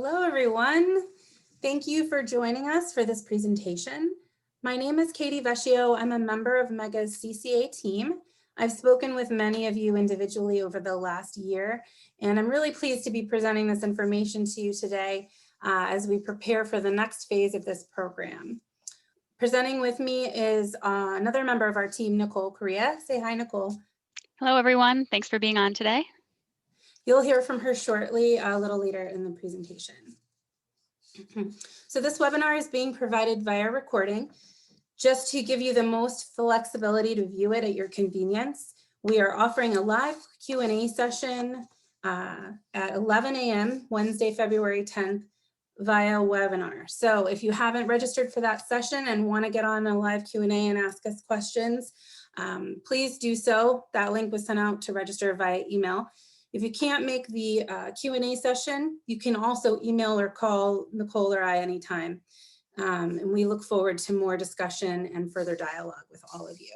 Hello, everyone. Thank you for joining us for this presentation. My name is Katy Vescio. I'm a member of MEGA's CCA team. I've spoken with many of you individually over the last year, and I'm really pleased to be presenting this information to you today as we prepare for the next phase of this program. Presenting with me is another member of our team, Nicole Correia. Say hi, Nicole. Hello, everyone. Thanks for being on today. You'll hear from her shortly, a little later in the presentation. So this webinar is being provided via recording just to give you the most flexibility to view it at your convenience. We are offering a live Q&A session at 11 a.m. Wednesday, February 10th via webinar. So if you haven't registered for that session and want to get on a live Q&A and ask us questions, please do so. That link was sent out to register via email. If you can't make the Q&A session, you can also email or call Nicole or I anytime. And we look forward to more discussion and further dialogue with all of you.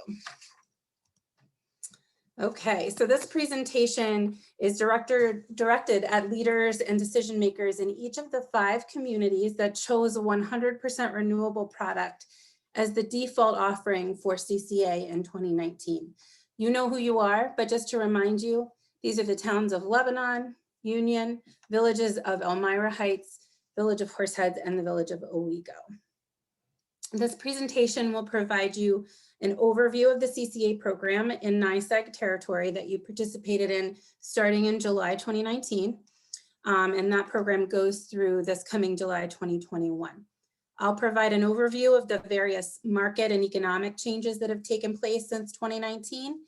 Okay, so this presentation is directed at leaders and decision makers in each of the 5 communities that chose a 100% renewable product as the default offering for CCA in 2019. You know who you are, but just to remind you, these are the towns of Lebanon, Union, villages of Elmira Heights, village of Horseheads, and the village of Owego. This presentation will provide you an overview of the CCA program in NYSEG territory that you participated in starting in July 2019. And that program goes through this coming July 2021. I'll provide an overview of the various market and economic changes that have taken place since 2019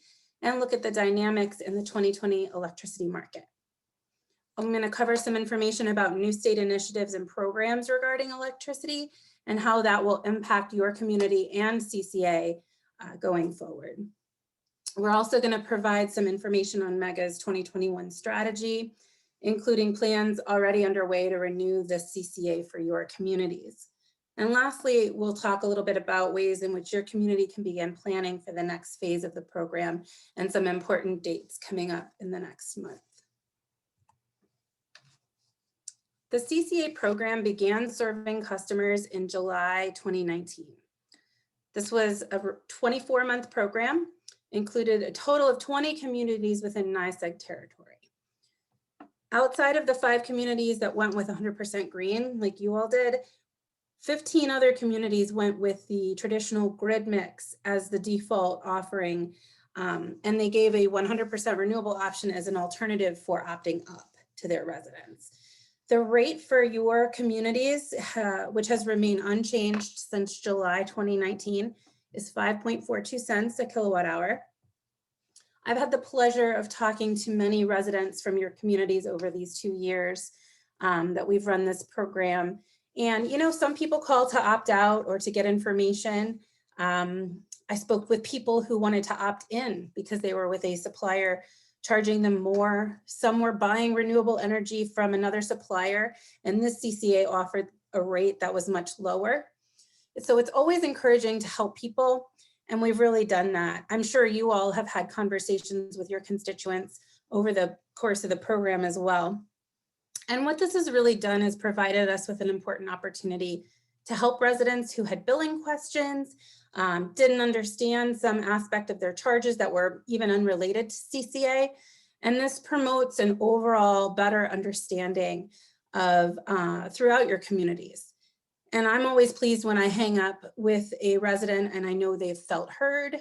and look at the dynamics in the 2020 electricity market. I'm going to cover some information about new state initiatives and programs regarding electricity and how that will impact your community and CCA going forward. We're also going to provide some information on MEGA's 2021 strategy, including plans already underway to renew the CCA for your communities. And lastly, we'll talk a little bit about ways in which your community can begin planning for the next phase of the program and some important dates coming up in the next month. The CCA program began serving customers in July 2019. This was a 24-month program, included a total of 20 communities within NYSEG territory. Outside of the 5 communities that went with 100% green, like you all did, 15 other communities went with the traditional grid mix as the default offering, and they gave a 100% renewable option as an alternative for opting up to their residents. The rate for your communities, which has remained unchanged since July 2019, is 5.42 cents a kilowatt hour. I've had the pleasure of talking to many residents from your communities over these 2 years that we've run this program. And, you know, some people call to opt out or to get information. I spoke with people who wanted to opt in because they were with a supplier charging them more. Some were buying renewable energy from another supplier, and this CCA offered a rate that was much lower. So it's always encouraging to help people, and we've really done that. I'm sure you all have had conversations with your constituents over the course of the program as well. And what this has really done is provided us with an important opportunity to help residents who had billing questions, didn't understand some aspect of their charges that were even unrelated to CCA. And this promotes an overall better understanding of throughout your communities. And I'm always pleased when I hang up with a resident and I know they've felt heard,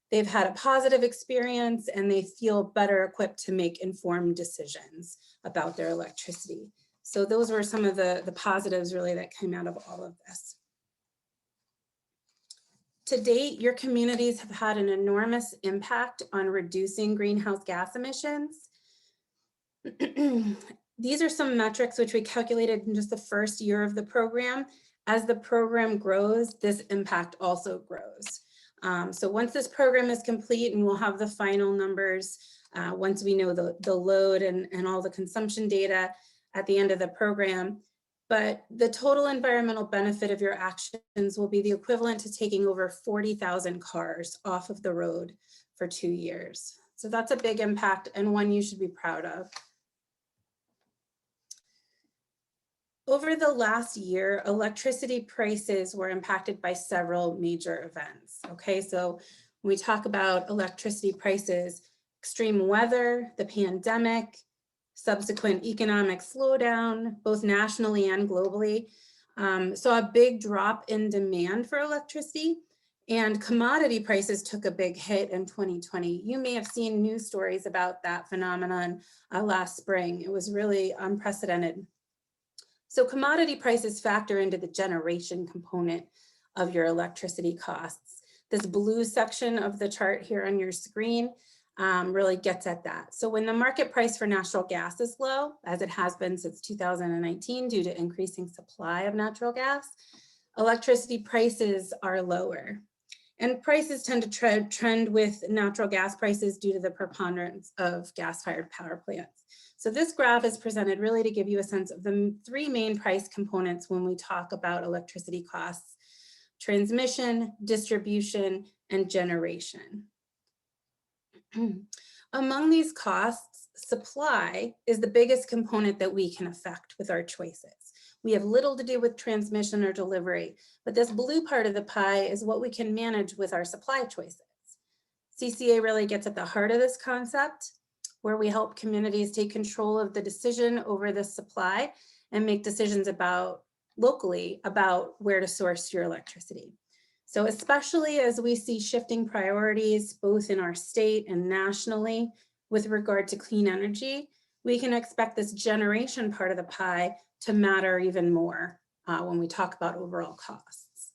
they've had a positive experience, and they feel better equipped to make informed decisions about their electricity. So those were some of the positives really that came out of all of this. To date, your communities have had an enormous impact on reducing greenhouse gas emissions. These are some metrics which we calculated in just the first year of the program. As the program grows, this impact also grows. So once this program is complete, and we'll have the final numbers once we know the load and all the consumption data at the end of the program, but the total environmental benefit of your actions will be the equivalent to taking over 40,000 cars off of the road for 2 years. So that's a big impact and one you should be proud of. over the last year, electricity prices were impacted by several major events. Okay, so when we talk about electricity prices, extreme weather, the pandemic, subsequent economic slowdown, both nationally and globally, saw a big drop in demand for electricity, and commodity prices took a big hit in 2020. You may have seen news stories about that phenomenon last spring. It was really unprecedented. So commodity prices factor into the generation component of your electricity costs. This blue section of the chart here on your screen really gets at that. So when the market price for natural gas is low, as it has been since 2019 due to increasing supply of natural gas, electricity prices are lower. And prices tend to trend with natural gas prices due to the preponderance of gas-fired power plants. So this graph is presented really to give you a sense of the three main price components when we talk about electricity costs: transmission, distribution, and generation. Among these costs, supply is the biggest component that we can affect with our choices. We have little to do with transmission or delivery, but this blue part of the pie is what we can manage with our supply choices. CCA really gets at the heart of this concept, where we help communities take control of the decision over the supply and make decisions locally about where to source your electricity. So especially as we see shifting priorities, both in our state and nationally, with regard to clean energy, we can expect this generation part of the pie to matter even more when we talk about overall costs.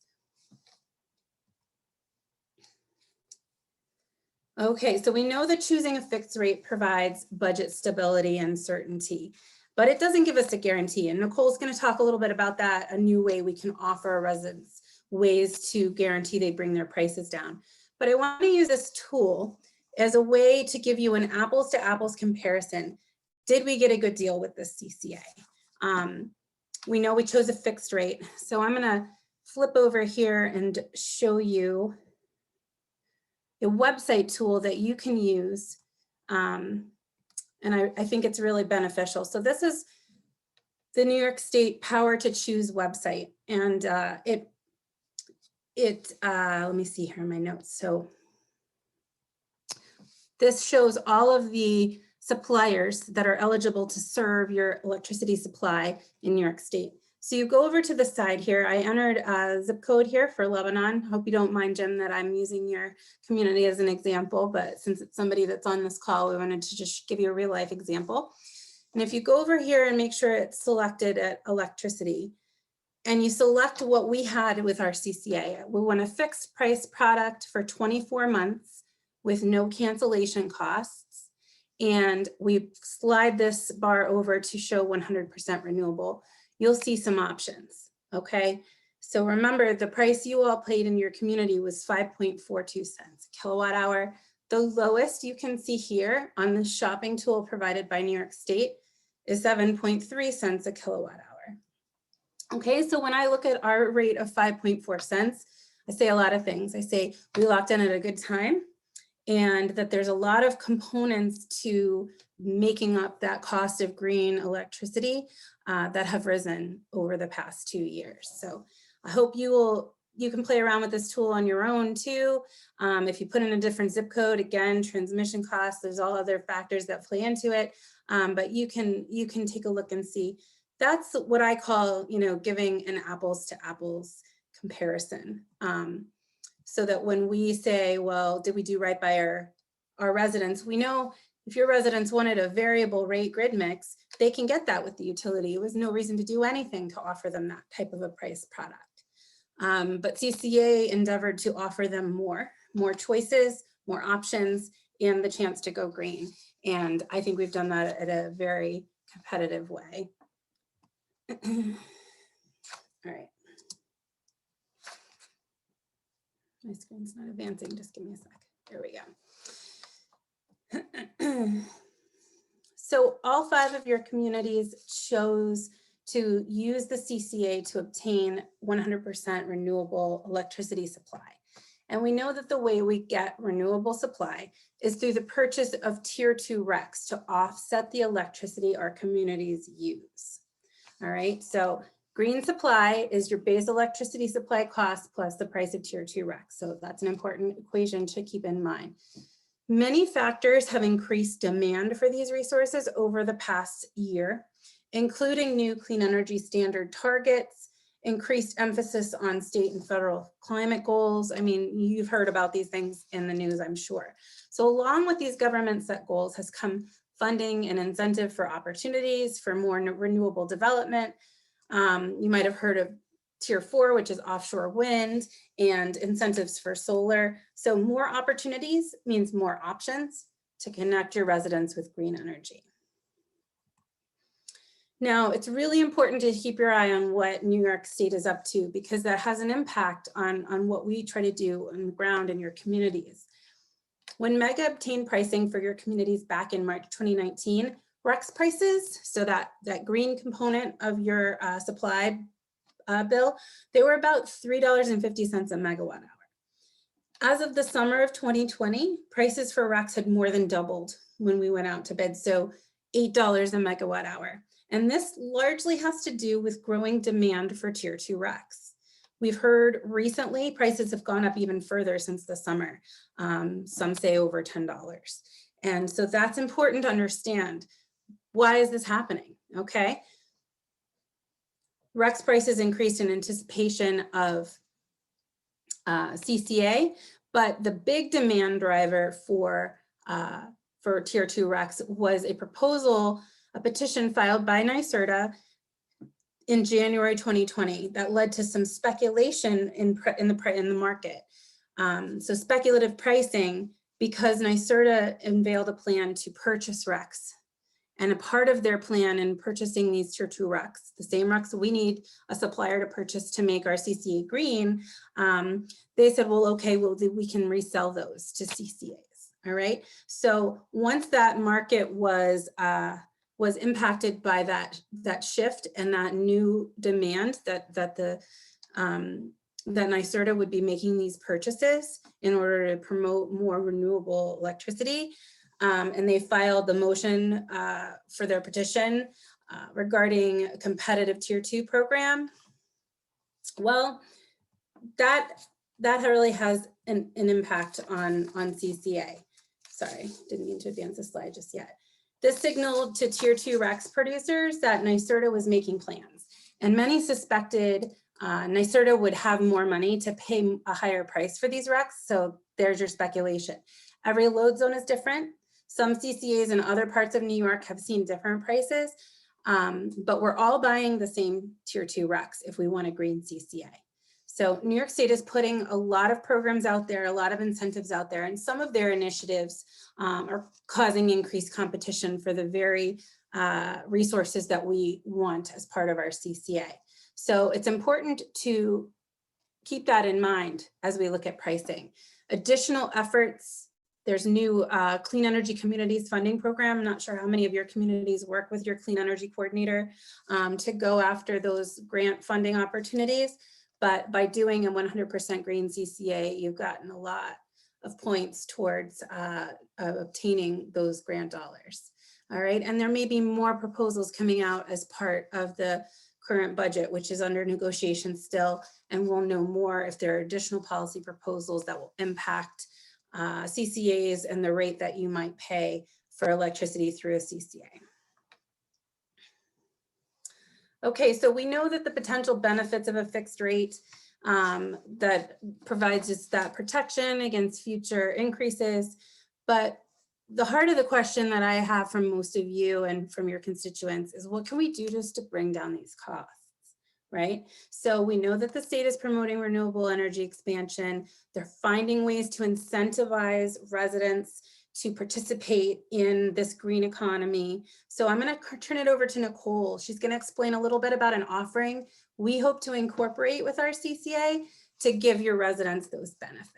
Okay, so we know that choosing a fixed rate provides budget stability and certainty, but it doesn't give us a guarantee. And Nicole's going to talk a little bit about that, a new way we can offer our residents ways to guarantee they bring their prices down. But I want to use this tool as a way to give you an apples to apples comparison. Did we get a good deal with this CCA? We know we chose a fixed rate. So I'm going to flip over here and show you a website tool that you can use. And I think it's really beneficial. So this is the New York State Power to Choose website. And let me see here in my notes. So this shows all of the suppliers that are eligible to serve your electricity supply in New York State. So you go over to the side here. I entered a zip code here for Lebanon. Hope you don't mind, Jim, that I'm using your community as an example, but since it's somebody that's on this call, we wanted to just give you a real life example. And if you go over here and make sure it's selected at electricity, and you select what we had with our CCA, we want a fixed price product for 24 months with no cancellation costs. And we slide this bar over to show 100% renewable. You'll see some options, okay? So remember, the price you all paid in your community was 5.42 cents a kilowatt hour. The lowest you can see here on the shopping tool provided by New York State is 7.3 cents a kilowatt hour. Okay, so when I look at our rate of 5.4 cents, I say a lot of things. I say we locked in at a good time, and that there's a lot of components to making up that cost of green electricity that have risen over the past 2 years. So I hope you can play around with this tool on your own too. If you put in a different zip code, again, transmission costs, there's all other factors that play into it, but you can take a look and see. That's what I call, giving an apples to apples comparison. So that when we say, well, did we do right by our residents? We know if your residents wanted a variable rate grid mix, they can get that with the utility. It was no reason to do anything to offer them that type of a price product. But CCA endeavored to offer them more choices, more options, and the chance to go green. And I think we've done that at a very competitive way. All right. My screen's not advancing, just give me a sec. There we go. So all 5 of your communities chose to use the CCA to obtain 100% renewable electricity supply. And we know that the way we get renewable supply is through the purchase of tier 2 RECs to offset the electricity our communities use. All right, so green supply is your base electricity supply cost plus the price of tier 2 RECs. So that's an important equation to keep in mind. Many factors have increased demand for these resources over the past year, including new clean energy standard targets, increased emphasis on state and federal climate goals. I mean, you've heard about these things in the news, I'm sure. So along with these government set goals has come funding and incentive for opportunities for more renewable development. You might have heard of Tier 4, which is offshore wind, and incentives for solar. So more opportunities means more options to connect your residents with green energy. Now, it's really important to keep your eye on what New York State is up to, because that has an impact on what we try to do on the ground in your communities. When MEGA obtained pricing for your communities back in March 2019, RECs prices, so that green component of your supply bill, they were about $3.50 a megawatt hour. As of the summer of 2020, prices for RECs had more than doubled when we went out to bid, so $8 a megawatt hour. And this largely has to do with growing demand for tier 2 RECs. We've heard recently prices have gone up even further since the summer, some say over $10. And so that's important to understand. Why is this happening? Okay. RECs prices increased in anticipation of CCA, but the big demand driver for tier 2 RECs was a proposal, a petition filed by NYSERDA in January 2020 that led to some speculation in the market. So speculative pricing, because NYSERDA unveiled a plan to purchase RECs. And a part of their plan in purchasing these tier 2 RECs, the same RECs we need a supplier to purchase to make our CCA green, they said, well, okay, well, we can resell those to CCAs, all right? So once that market was impacted by that shift and that new demand that NYSERDA would be making these purchases in order to promote more renewable electricity, and they filed the motion for their petition regarding a competitive tier 2 program. Well, that really has an impact on CCA. Sorry, didn't mean to advance the slide just yet. This signaled to tier 2 RECs producers that NYSERDA was making plans, and many suspected NYSERDA would have more money to pay a higher price for these RECs. So there's your speculation. Every load zone is different. Some CCAs in other parts of New York have seen different prices, but we're all buying the same tier 2 RECs if we want a green CCA. So New York State is putting a lot of programs out there, a lot of incentives out there, and some of their initiatives are causing increased competition for the very resources that we want as part of our CCA. So it's important to keep that in mind as we look at pricing. Additional efforts. There's new Clean Energy Communities funding program. I'm not sure how many of your communities work with your Clean Energy Coordinator to go after those grant funding opportunities. But by doing a 100% green CCA, you've gotten a lot of points towards obtaining those grant dollars. All right, and there may be more proposals coming out as part of the current budget, which is under negotiation still, and we'll know more if there are additional policy proposals that will impact CCAs and the rate that you might pay for electricity through a CCA. Okay, so we know that the potential benefits of a fixed rate that provides us that protection against future increases, but the heart of the question that I have from most of you and from your constituents is, what can we do just to bring down these costs? Right? So we know that the state is promoting renewable energy expansion. They're finding ways to incentivize residents to participate in this green economy. So I'm going to turn it over to Nicole. She's going to explain a little bit about an offering we hope to incorporate with our CCA to give your residents those benefits.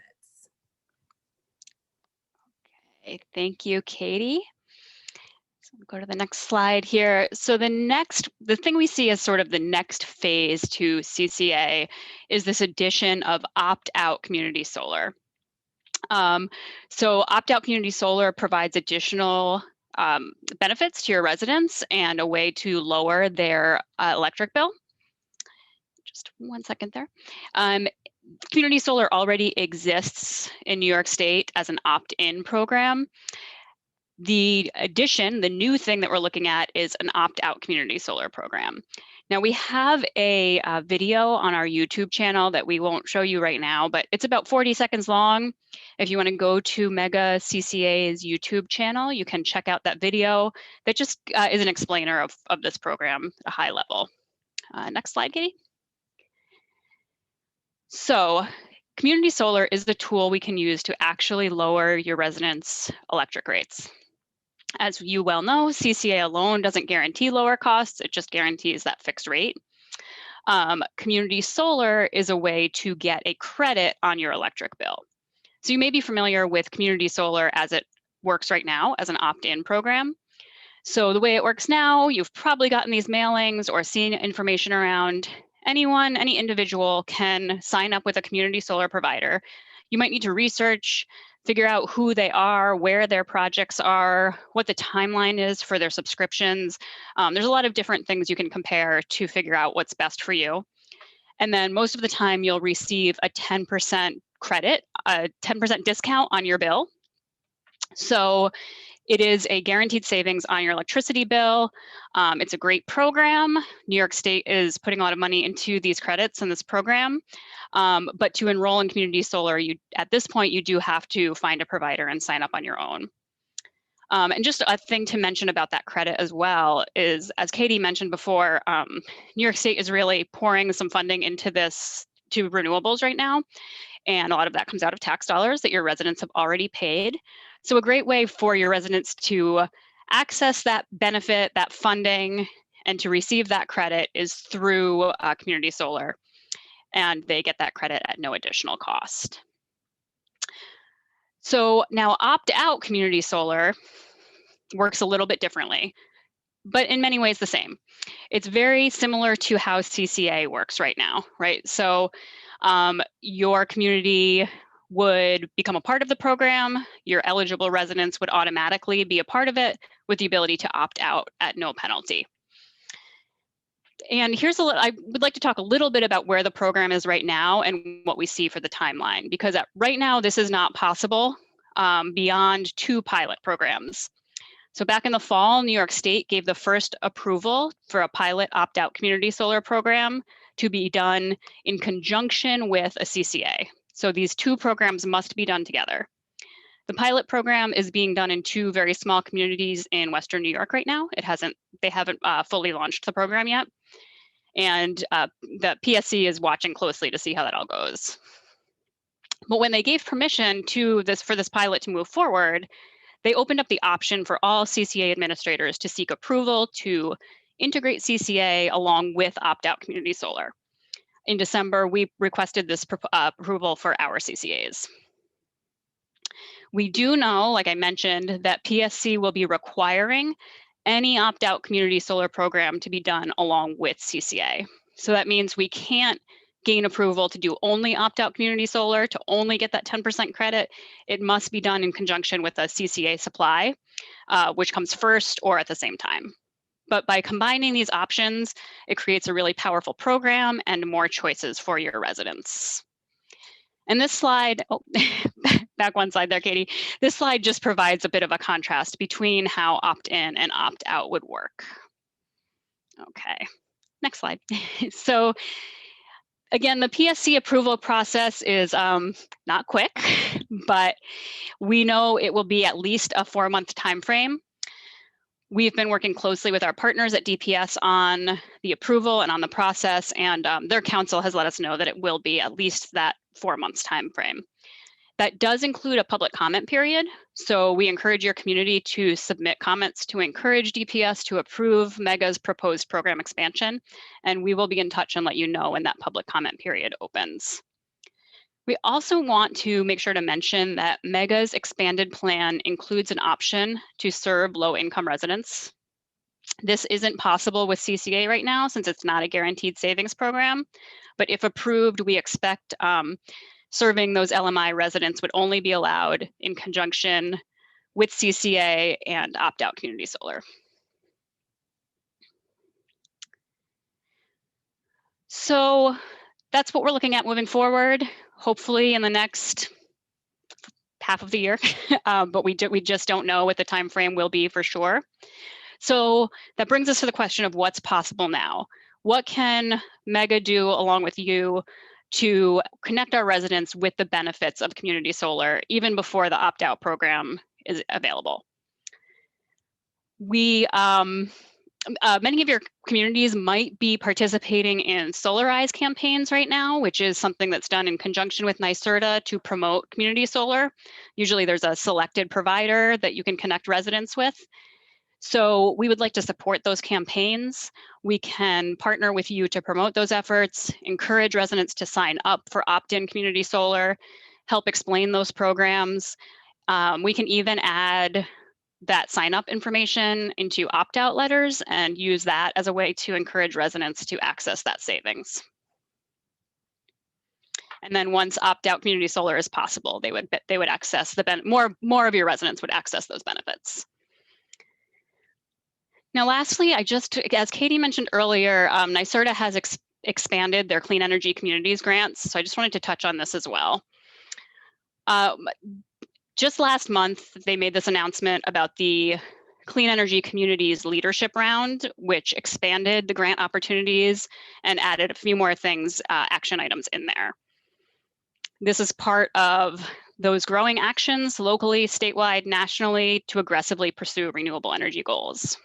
Okay, thank you, Katie. Go to the next slide here. So the thing we see as sort of the next phase to CCA is this addition of opt-out community solar. So opt-out community solar provides additional benefits to your residents and a way to lower their electric bill. Just 1 second there. Community solar already exists in New York State as an opt-in program. The addition, the new thing that we're looking at, is an opt-out community solar program. Now we have a video on our YouTube channel that we won't show you right now, but it's about 40 seconds long. If you want to go to Mega CCA's YouTube channel, you can check out that video that just is an explainer of this program at a high level. Next slide, Katie. So community solar is the tool we can use to actually lower your residents' electric rates. As you well know, CCA alone doesn't guarantee lower costs, it just guarantees that fixed rate. Community solar is a way to get a credit on your electric bill. So you may be familiar with community solar as it works right now as an opt-in program. So the way it works now, you've probably gotten these mailings or seen information around. Anyone, any individual can sign up with a community solar provider. You might need to research, figure out who they are, where their projects are, what the timeline is for their subscriptions. There's a lot of different things you can compare to figure out what's best for you. And then most of the time you'll receive a 10% credit, a 10% discount on your bill. So it is a guaranteed savings on your electricity bill. It's a great program. New York State is putting a lot of money into these credits in this program. But to enroll in community solar, at this point, you do have to find a provider and sign up on your own. And just a thing to mention about that credit as well is, as Katie mentioned before, New York State is really pouring some funding into this, to renewables right now. And a lot of that comes out of tax dollars that your residents have already paid. So a great way for your residents to access that benefit, that funding, and to receive that credit is through community solar. And they get that credit at no additional cost. So now opt-out community solar works a little bit differently, but in many ways the same. It's very similar to how CCA works right now, right? So your community would become a part of the program. Your eligible residents would automatically be a part of it with the ability to opt out at no penalty. And I would like to talk a little bit about where the program is right now and what we see for the timeline, because right now this is not possible beyond 2 pilot programs. So back in the fall, New York State gave the first approval for a pilot opt-out community solar program to be done in conjunction with a CCA. So these 2 programs must be done together. The pilot program is being done in 2 very small communities in Western New York right now. They haven't fully launched the program yet. And the PSC is watching closely to see how that all goes. But when they gave permission for this pilot to move forward, they opened up the option for all CCA administrators to seek approval to integrate CCA along with opt-out community solar. In December, we requested this approval for our CCAs. We do know, like I mentioned, that PSC will be requiring any opt-out community solar program to be done along with CCA. So that means we can't gain approval to do only opt-out community solar, to only get that 10% credit. It must be done in conjunction with a CCA supply, which comes first or at the same time. But by combining these options, it creates a really powerful program and more choices for your residents. And this slide, back 1 slide there, Katie. This slide just provides a bit of a contrast between how opt-in and opt-out would work. Okay, next slide. So again, the PSC approval process is not quick, but we know it will be at least a 4-month timeframe. We've been working closely with our partners at DPS on the approval and on the process, and their counsel has let us know that it will be at least that 4 months timeframe. That does include a public comment period, so we encourage your community to submit comments to encourage DPS to approve Mega's proposed program expansion, and we will be in touch and let you know when that public comment period opens. We also want to make sure to mention that Mega's expanded plan includes an option to serve low-income residents. This isn't possible with CCA right now since it's not a guaranteed savings program, but if approved, we expect serving those LMI residents would only be allowed in conjunction with CCA and opt-out community solar. So that's what we're looking at moving forward, hopefully in the next half of the year, but we just don't know what the time frame will be for sure. So that brings us to the question of what's possible now. What can Mega do along with you to connect our residents with the benefits of community solar even before the opt-out program is available? Many of your communities might be participating in Solarize campaigns right now, which is something that's done in conjunction with NYSERDA to promote community solar. Usually there's a selected provider that you can connect residents with. So we would like to support those campaigns. We can partner with you to promote those efforts, encourage residents to sign up for opt-in community solar, help explain those programs. We can even add that sign up information into opt-out letters and use that as a way to encourage residents to access that savings. And then once opt-out community solar is possible, they would access more of your residents would access those benefits. Now, lastly, as Katie mentioned earlier, NYSERDA has expanded their clean energy communities grants. So I just wanted to touch on this as well. Just last month, they made this announcement about the Clean Energy Communities Leadership Round, which expanded the grant opportunities and added a few more things, action items in there. This is part of those growing actions locally, statewide, nationally to aggressively pursue renewable energy goals.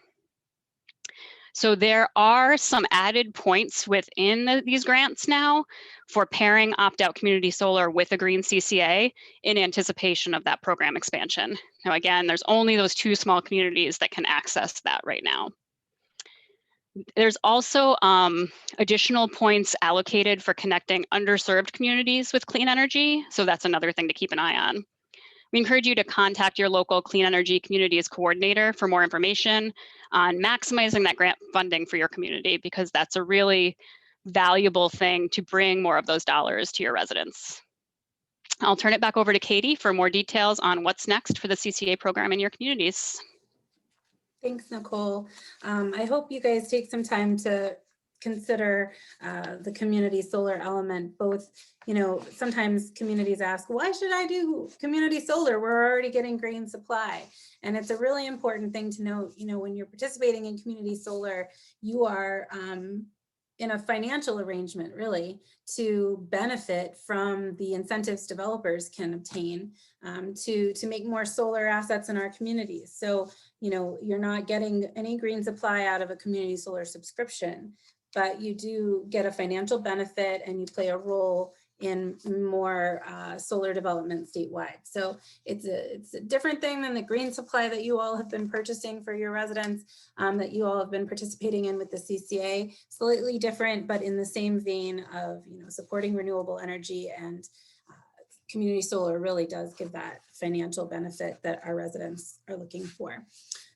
So there are some added points within these grants now for pairing opt-out community solar with a green CCA in anticipation of that program expansion. Now, again, there's only those 2 small communities that can access that right now. There's also additional points allocated for connecting underserved communities with clean energy. So that's another thing to keep an eye on. We encourage you to contact your local Clean Energy Communities Coordinator for more information on maximizing that grant funding for your community, because that's a really valuable thing to bring more of those dollars to your residents. I'll turn it back over to Katy for more details on what's next for the CCA program in your communities. Thanks, Nicole. I hope you guys take some time to consider the community solar element. Both, sometimes communities ask, why should I do community solar? We're already getting green supply. And it's a really important thing to note, when you're participating in community solar, you are in a financial arrangement really to benefit from the incentives developers can obtain to make more solar assets in our communities. So, you're not getting any green supply out of a community solar subscription, but you do get a financial benefit and you play a role in more solar development statewide. So it's a different thing than the green supply that you all have been purchasing for your residents, that you all have been participating in with the CCA. Slightly different, but in the same vein of supporting renewable energy, and community solar really does give that financial benefit that our residents are looking for.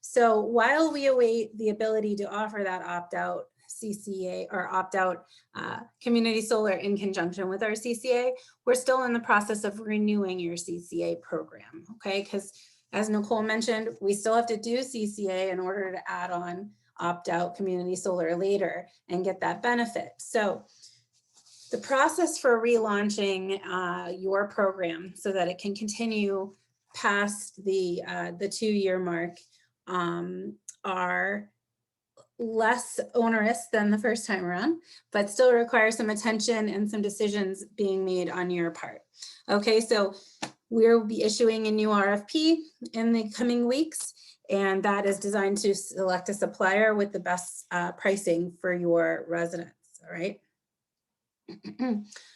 So while we await the ability to offer that opt-out CCA or opt-out community solar in conjunction with our CCA, we're still in the process of renewing your CCA program, okay? Because as Nicole mentioned, we still have to do CCA in order to add on opt-out community solar later and get that benefit. So the process for relaunching your program so that it can continue past the 2-year mark are less onerous than the first time around, but still require some attention and some decisions being made on your part. Okay, so we'll be issuing a new RFP in the coming weeks, and that is designed to select a supplier with the best pricing for your residents, all right?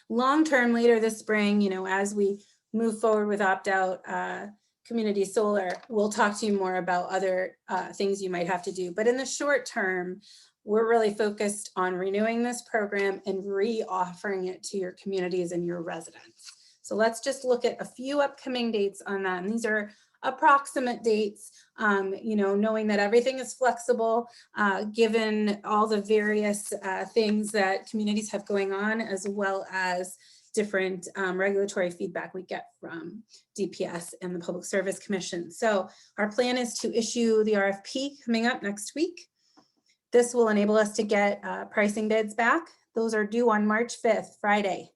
Long term, later this spring, as we move forward with opt-out community solar, we'll talk to you more about other things you might have to do. But in the short term, we're really focused on renewing this program and re-offering it to your communities and your residents. So let's just look at a few upcoming dates on that. And these are approximate dates, knowing that everything is flexible, given all the various things that communities have going on, as well as different regulatory feedback we get from DPS and the Public Service Commission. So our plan is to issue the RFP coming up next week. This will enable us to get pricing bids back. Those are due on March 5th, Friday.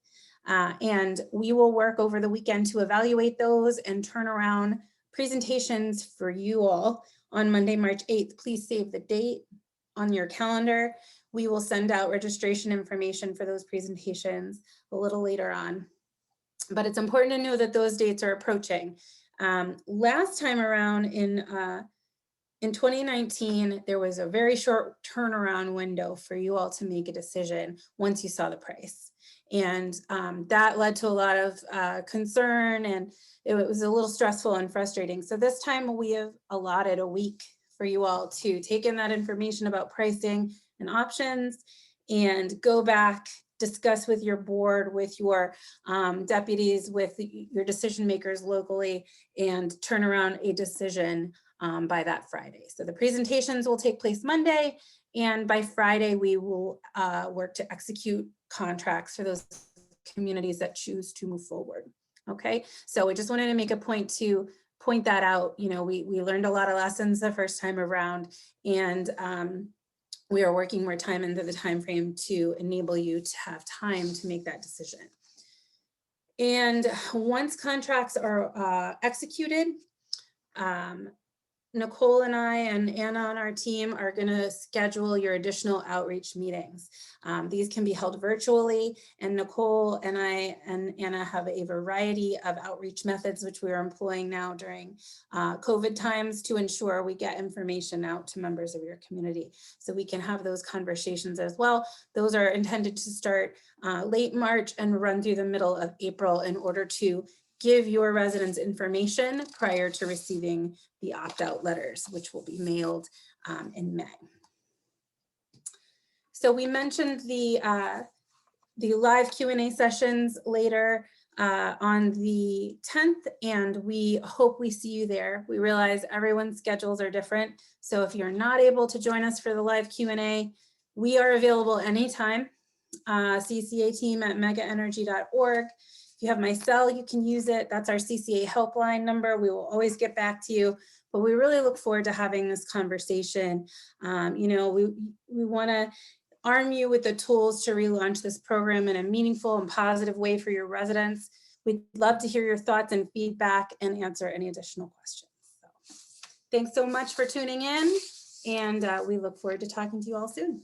And we will work over the weekend to evaluate those and turn around presentations for you all on Monday, March 8th. Please save the date on your calendar. We will send out registration information for those presentations a little later on. But it's important to know that those dates are approaching. Last time around in 2019, there was a very short turnaround window for you all to make a decision once you saw the price. And that led to a lot of concern, and it was a little stressful and frustrating. So this time we have allotted a week for you all to take in that information about pricing and options and go back, discuss with your board, with your deputies, with your decision makers locally, and turn around a decision by that Friday. So the presentations will take place Monday, and by Friday we will work to execute contracts for those communities that choose to move forward. Okay, so I just wanted to make a point to point that out. You know, we learned a lot of lessons the first time around, and we are working more time into the time frame to enable you to have time to make that decision. And once contracts are executed, Nicole and I and Anna on our team are going to schedule your additional outreach meetings. These can be held virtually, and Nicole and I and Anna have a variety of outreach methods which we are employing now during COVID times to ensure we get information out to members of your community so we can have those conversations as well. Those are intended to start late March and run through the middle of April in order to give your residents information prior to receiving the opt-out letters, which will be mailed in May. So we mentioned the live Q&A sessions later on the 10th, and we hope we see you there. We realize everyone's schedules are different, so if you're not able to join us for the live Q&A, we are available anytime. CCA team at megaenergy.org. If you have my cell, you can use it. That's our CCA helpline number. We will always get back to you, but we really look forward to having this conversation. You know, we want to arm you with the tools to relaunch this program in a meaningful and positive way for your residents. We'd love to hear your thoughts and feedback and answer any additional questions. So, thanks so much for tuning in, and we look forward to talking to you all soon.